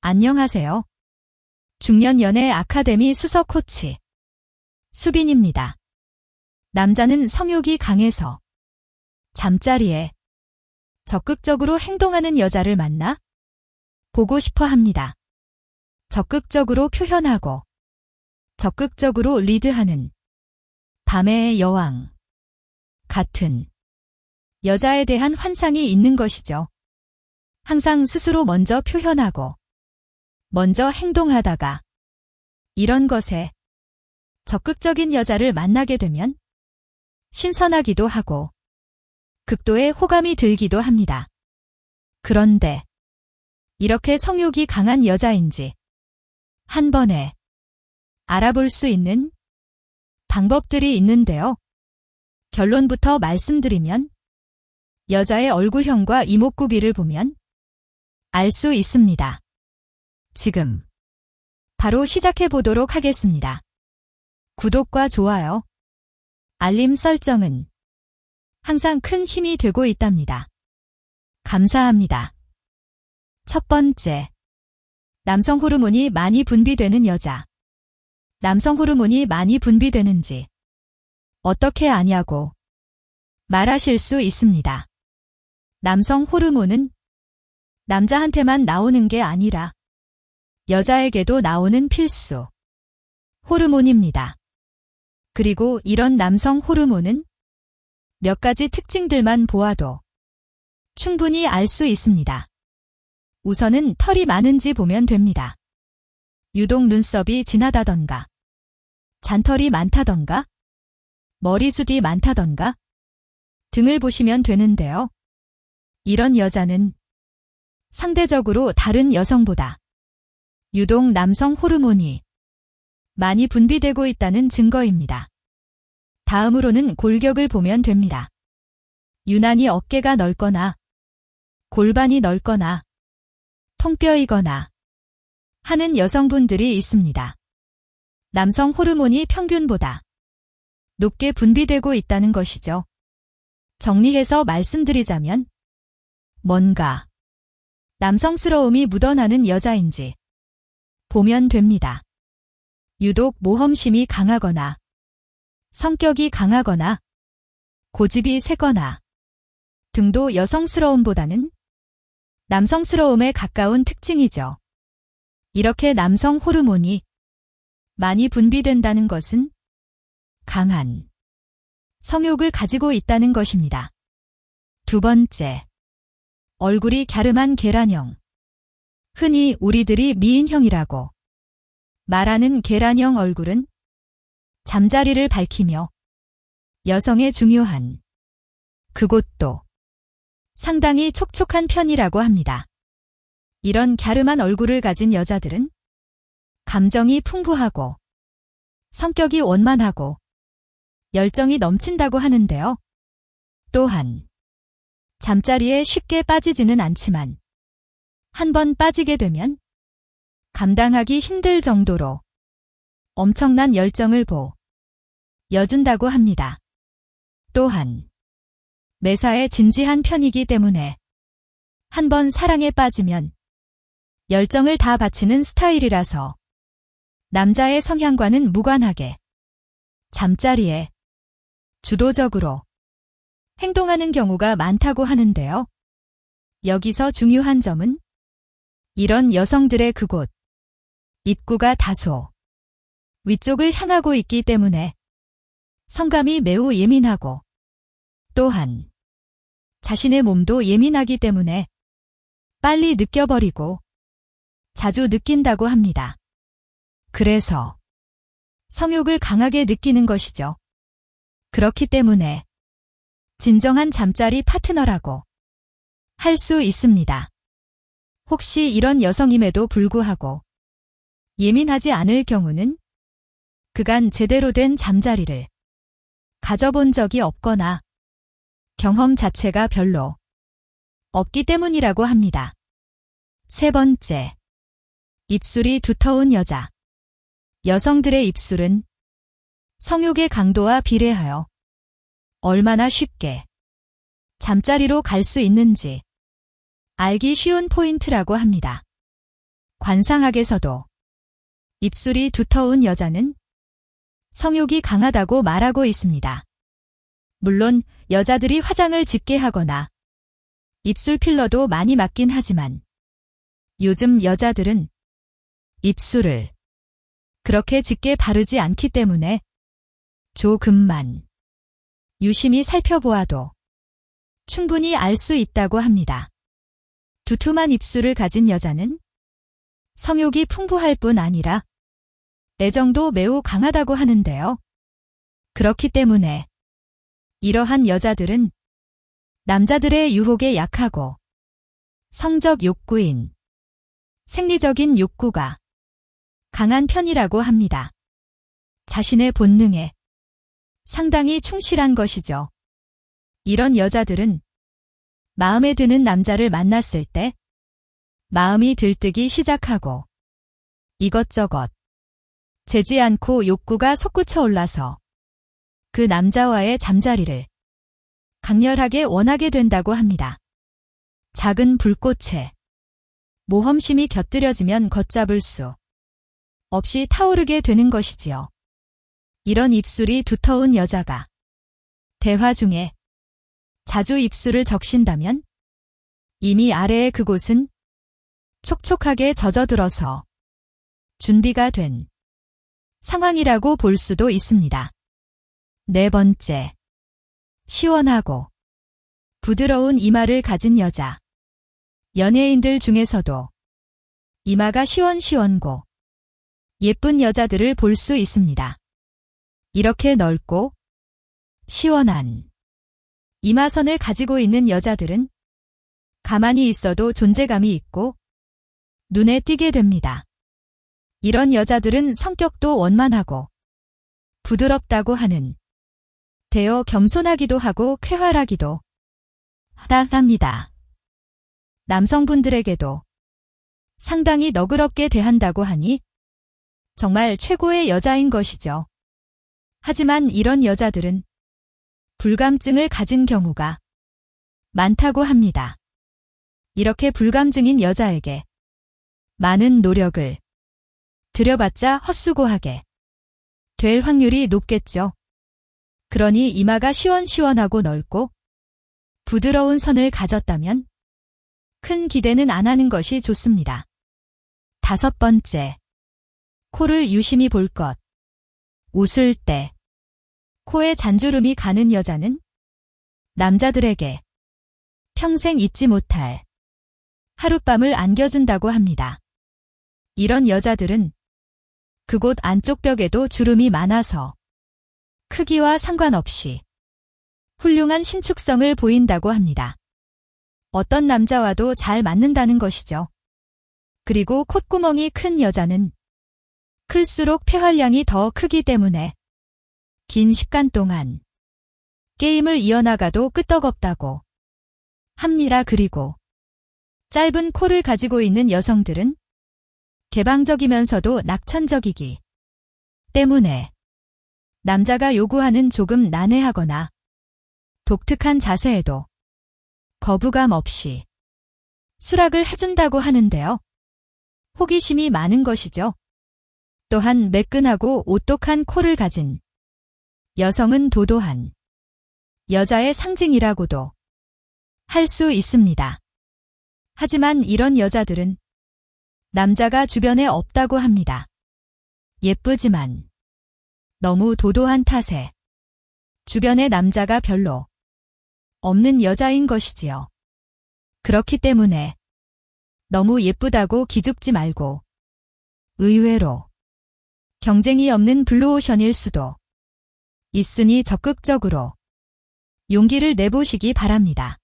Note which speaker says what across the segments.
Speaker 1: 안녕하세요. 중년 연애 아카데미 수석 코치 수빈입니다. 남자는 성욕이 강해서 잠자리에 적극적으로 행동하는 여자를 만나 보고 싶어 합니다. 적극적으로 표현하고 적극적으로 리드하는 밤의 여왕 같은 여자에 대한 환상이 있는 것이죠. 항상 스스로 먼저 표현하고 먼저 행동하다가 이런 것에 적극적인 여자를 만나게 되면 신선하기도 하고 극도의 호감이 들기도 합니다. 그런데 이렇게 성욕이 강한 여자인지 한 번에 알아볼 수 있는 방법들이 있는데요. 결론부터 말씀드리면 여자의 얼굴형과 이목구비를 보면 알 수 있습니다. 지금 바로 시작해 보도록 하겠습니다. 구독과 좋아요, 알림 설정은 항상 큰 힘이 되고 있답니다. 감사합니다. 첫 번째, 남성 호르몬이 많이 분비되는 여자. 남성 호르몬이 많이 분비되는지 어떻게 아냐고 말하실 수 있습니다. 남성 호르몬은 남자한테만 나오는 게 아니라 여자에게도 나오는 필수 호르몬입니다. 그리고 이런 남성 호르몬은 몇 가지 특징들만 보아도 충분히 알 수 있습니다. 우선은 털이 많은지 보면 됩니다. 유독 눈썹이 진하다던가, 잔털이 많다던가, 머리숱이 많다던가 등을 보시면 되는데요. 이런 여자는 상대적으로 다른 여성보다 유독 남성 호르몬이 많이 분비되고 있다는 증거입니다. 다음으로는 골격을 보면 됩니다. 유난히 어깨가 넓거나 골반이 넓거나 통뼈이거나 하는 여성분들이 있습니다. 남성 호르몬이 평균보다 높게 분비되고 있다는 것이죠. 정리해서 말씀드리자면 뭔가 남성스러움이 묻어나는 여자인지 보면 됩니다. 유독 모험심이 강하거나 성격이 강하거나 고집이 세거나 등도 여성스러움보다는 남성스러움에 가까운 특징이죠. 이렇게 남성 호르몬이 많이 분비된다는 것은 강한 성욕을 가지고 있다는 것입니다. 두 번째, 얼굴이 갸름한 계란형. 흔히 우리들이 미인형이라고 말하는 계란형 얼굴은 잠자리를 밝히며 여성의 중요한 그곳도 상당히 촉촉한 편이라고 합니다. 이런 갸름한 얼굴을 가진 여자들은 감정이 풍부하고 성격이 원만하고 열정이 넘친다고 하는데요. 또한 잠자리에 쉽게 빠지지는 않지만 한번 빠지게 되면 감당하기 힘들 정도로 엄청난 열정을 보여준다고 합니다. 또한 매사에 진지한 편이기 때문에 한번 사랑에 빠지면 열정을 다 바치는 스타일이라서 남자의 성향과는 무관하게 잠자리에 주도적으로 행동하는 경우가 많다고 하는데요. 여기서 중요한 점은 이런 여성들의 그곳 입구가 다소 위쪽을 향하고 있기 때문에 성감이 매우 예민하고 또한 자신의 몸도 예민하기 때문에 빨리 느껴버리고 자주 느낀다고 합니다. 그래서 성욕을 강하게 느끼는 것이죠. 그렇기 때문에 진정한 잠자리 파트너라고 할 수 있습니다. 혹시 이런 여성임에도 불구하고 예민하지 않을 경우는 그간 제대로 된 잠자리를 가져본 적이 없거나 경험 자체가 별로 없기 때문이라고 합니다. 세 번째, 입술이 두터운 여자. 여성들의 입술은 성욕의 강도와 비례하여 얼마나 쉽게 잠자리로 갈 수 있는지 알기 쉬운 포인트라고 합니다. 관상학에서도 입술이 두터운 여자는 성욕이 강하다고 말하고 있습니다. 물론 여자들이 화장을 짙게 하거나 입술 필러도 많이 맞긴 하지만 요즘 여자들은 입술을 그렇게 짙게 바르지 않기 때문에 조금만 유심히 살펴보아도 충분히 알 수 있다고 합니다. 두툼한 입술을 가진 여자는 성욕이 풍부할 뿐 아니라 애정도 매우 강하다고 하는데요. 그렇기 때문에 이러한 여자들은 남자들의 유혹에 약하고 성적 욕구인 생리적인 욕구가 강한 편이라고 합니다. 자신의 본능에 상당히 충실한 것이죠. 이런 여자들은 마음에 드는 남자를 만났을 때 마음이 들뜨기 시작하고 이것저것 재지 않고 욕구가 솟구쳐 올라서 그 남자와의 잠자리를 강렬하게 원하게 된다고 합니다. 작은 불꽃에 모험심이 곁들여지면 걷잡을 수 없이 타오르게 되는 것이지요. 이런 입술이 두터운 여자가 대화 중에 자주 입술을 적신다면 이미 아래의 그곳은 촉촉하게 젖어들어서 준비가 된 상황이라고 볼 수도 있습니다. 네 번째, 시원하고 부드러운 이마를 가진 여자. 연예인들 중에서도 이마가 시원시원고 예쁜 여자들을 볼 수 있습니다. 이렇게 넓고 시원한 이마선을 가지고 있는 여자들은 가만히 있어도 존재감이 있고 눈에 띄게 됩니다. 이런 여자들은 성격도 원만하고 부드럽다고 하는 대어 겸손하기도 하고 쾌활하기도 하답니다. 남성분들에게도 상당히 너그럽게 대한다고 하니 정말 최고의 여자인 것이죠. 하지만 이런 여자들은 불감증을 가진 경우가 많다고 합니다. 이렇게 불감증인 여자에게 많은 노력을 들여봤자 헛수고하게 될 확률이 높겠죠. 그러니 이마가 시원시원하고 넓고 부드러운 선을 가졌다면 큰 기대는 안 하는 것이 좋습니다. 다섯 번째, 코를 유심히 볼 것. 웃을 때 코에 잔주름이 가는 여자는 남자들에게 평생 잊지 못할 하룻밤을 안겨준다고 합니다. 이런 여자들은 그곳 안쪽 벽에도 주름이 많아서 크기와 상관없이 훌륭한 신축성을 보인다고 합니다. 어떤 남자와도 잘 맞는다는 것이죠. 그리고 콧구멍이 큰 여자는 클수록 폐활량이 더 크기 때문에 긴 시간 동안 게임을 이어나가도 끄떡없다고 합니다. 그리고 짧은 코를 가지고 있는 여성들은 개방적이면서도 낙천적이기 때문에 남자가 요구하는 조금 난해하거나 독특한 자세에도 거부감 없이 수락을 해준다고 하는데요. 호기심이 많은 것이죠. 또한 매끈하고 오똑한 코를 가진 여성은 도도한 여자의 상징이라고도 할 수 있습니다. 하지만 이런 여자들은 남자가 주변에 없다고 합니다. 예쁘지만 너무 도도한 탓에 주변에 남자가 별로 없는 여자인 것이지요. 그렇기 때문에 너무 예쁘다고 기죽지 말고 의외로 경쟁이 없는 블루오션일 수도 있으니 적극적으로 용기를 내보시기 바랍니다.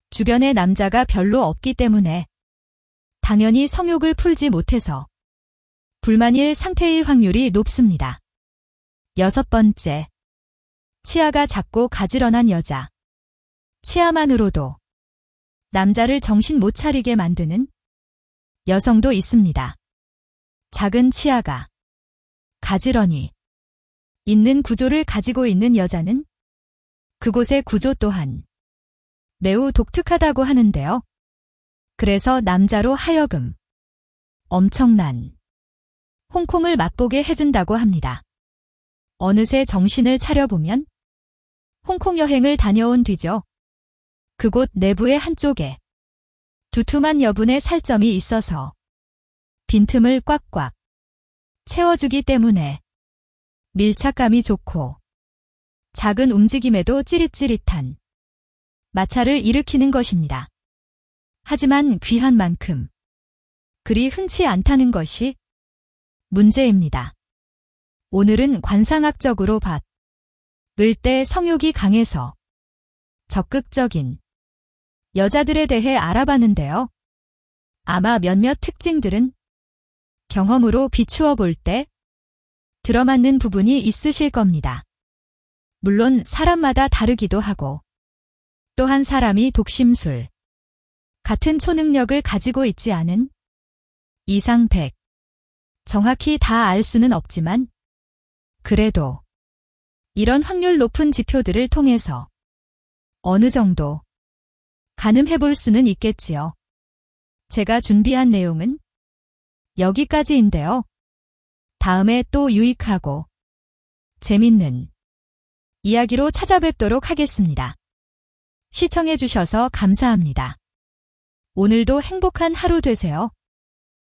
Speaker 1: 주변에 남자가 별로 없기 때문에 당연히 성욕을 풀지 못해서 불만일 상태일 확률이 높습니다. 여섯 번째, 치아가 작고 가지런한 여자. 치아만으로도 남자를 정신 못 차리게 만드는 여성도 있습니다. 작은 치아가 가지런히 있는 구조를 가지고 있는 여자는 그곳의 구조 또한 매우 독특하다고 하는데요. 그래서 남자로 하여금 엄청난 홍콩을 맛보게 해준다고 합니다. 어느새 정신을 차려보면 홍콩 여행을 다녀온 뒤죠. 그곳 내부의 한쪽에 두툼한 여분의 살점이 있어서 빈틈을 꽉꽉 채워주기 때문에 밀착감이 좋고 작은 움직임에도 찌릿찌릿한 마찰을 일으키는 것입니다. 하지만 귀한 만큼 그리 흔치 않다는 것이 문제입니다. 오늘은 관상학적으로 을 때 성욕이 강해서 적극적인 여자들에 대해 알아봤는데요. 아마 몇몇 특징들은 경험으로 비추어 볼 때 들어맞는 부분이 있으실 겁니다. 물론 사람마다 다르기도 하고 또 한 사람이 독심술 같은 초능력을 가지고 있지 않은 이상 100 정확히 다 알 수는 없지만 그래도 이런 확률 높은 지표들을 통해서 어느 정도 가늠해 볼 수는 있겠지요. 제가 준비한 내용은 여기까지인데요. 다음에 또 유익하고 재밌는 이야기로 찾아뵙도록 하겠습니다. 시청해 주셔서 감사합니다. 오늘도 행복한 하루 되세요.